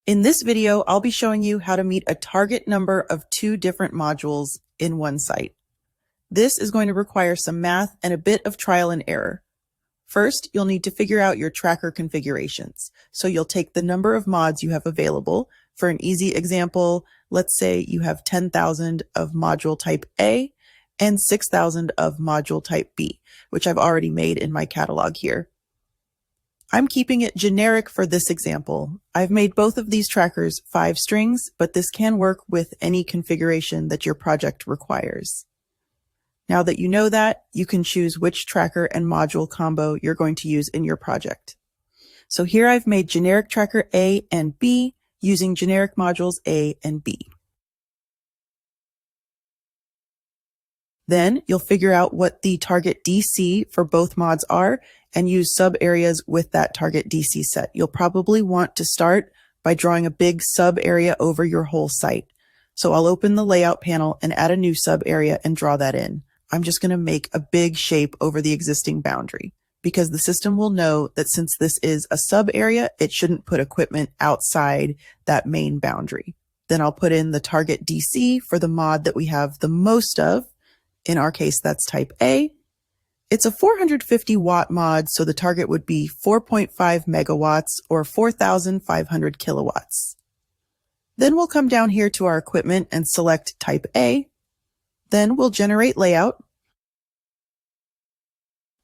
In this video, I'll be showing you how to meet a target number of 2 different modules in one site. This is going to require some math and a bit of trial and error. First, you'll need to figure out your tracker configurations. So you'll take the number of mods you have available. For an easy example, let's say you have 10,000 of module type A and 6,000 of module type B, which I've already made in my catalog here. I'm keeping it generic for this example. I've made both of these trackers 5 strings, but this can work with any configuration that your project requires. Now that you know that, you can choose which tracker and module combo you're going to use in your project. So here I've made generic tracker A and B using generic modules A and B. Then you'll figure out what the target DC for both mods are and use sub areas with that target DC set. You'll probably want to start by drawing a big sub area over your whole site. So I'll open the layout panel and add a new sub area and draw that in. I'm just going to make a big shape over the existing boundary because the system will know that since this is a sub area, it shouldn't put equipment outside that main boundary. Then I'll put in the target DC for the mod that we have the most of. In our case, that's type A. It's a 450 watt mod, so the target would be 4.5 megawatts or 4,500 kilowatts. Then we'll come down here to our equipment and select type A. Then we'll generate layout.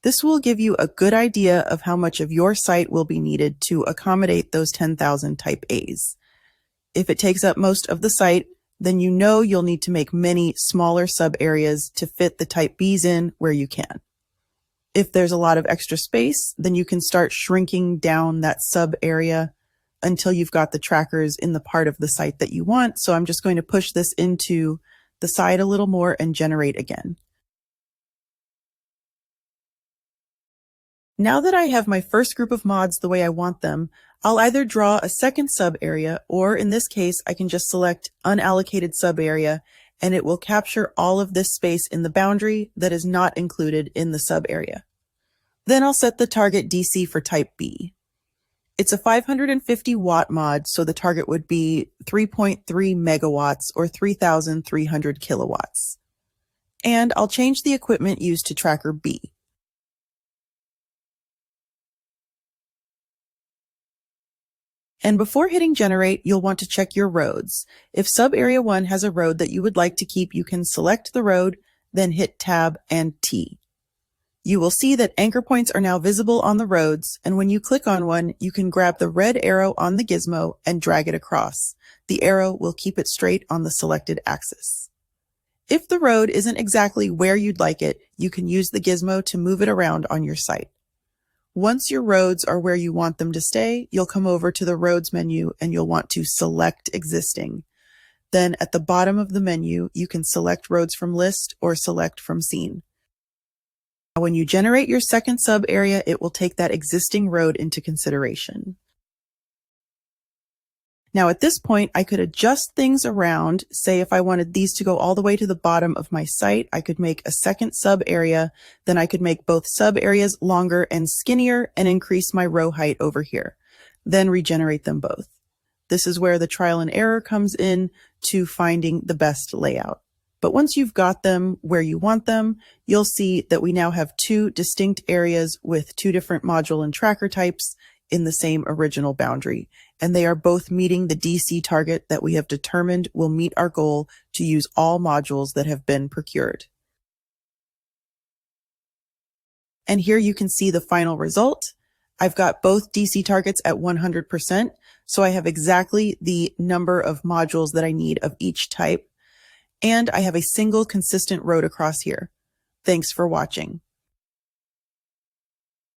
This will give you a good idea of how much of your site will be needed to accommodate those 10,000 type A's. If it takes up most of the site, then you know you'll need to make many smaller sub areas to fit the type B's in where you can. If there's a lot of extra space, then you can start shrinking down that sub area until you've got the trackers in the part of the site that you want. So I'm just going to push this into the side a little more and generate again. Now that I have my first group of mods the way I want them, I'll either draw a second sub area, or in this case, I can just select unallocated sub area and it will capture all of this space in the boundary that is not included in the sub area. Then I'll set the target DC for type B. It's a 550 watt mod, so the target would be 3.3 megawatts or 3,300 kilowatts. And I'll change the equipment used to tracker B. And before hitting generate, you'll want to check your roads. If sub area 1 has a road that you would like to keep, you can select the road, then hit tab and T. You will see that anchor points are now visible on the roads, and when you click on one, you can grab the red arrow on the gizmo and drag it across. The arrow will keep it straight on the selected axis. If the road isn't exactly where you'd like it, you can use the gizmo to move it around on your site. Once your roads are where you want them to stay, you'll come over to the roads menu and you'll want to select existing. Then at the bottom of the menu, you can select roads from list or select from scene. When you generate your second sub area, it will take that existing road into consideration. Now at this point, I could adjust things around. Say if I wanted these to go all the way to the bottom of my site, I could make a second sub area. Then I could make both sub areas longer and skinnier and increase my row height over here. Then regenerate them both. This is where the trial and error comes in to finding the best layout. But once you've got them where you want them, you'll see that we now have 2 distinct areas with 2 different module and tracker types in the same original boundary, and they are both meeting the DC target that we have determined will meet our goal to use all modules that have been procured. And here you can see the final result. I've got both DC targets at 100%, so I have exactly the number of modules that I need of each type, and I have a single consistent road across here. Thanks for watching.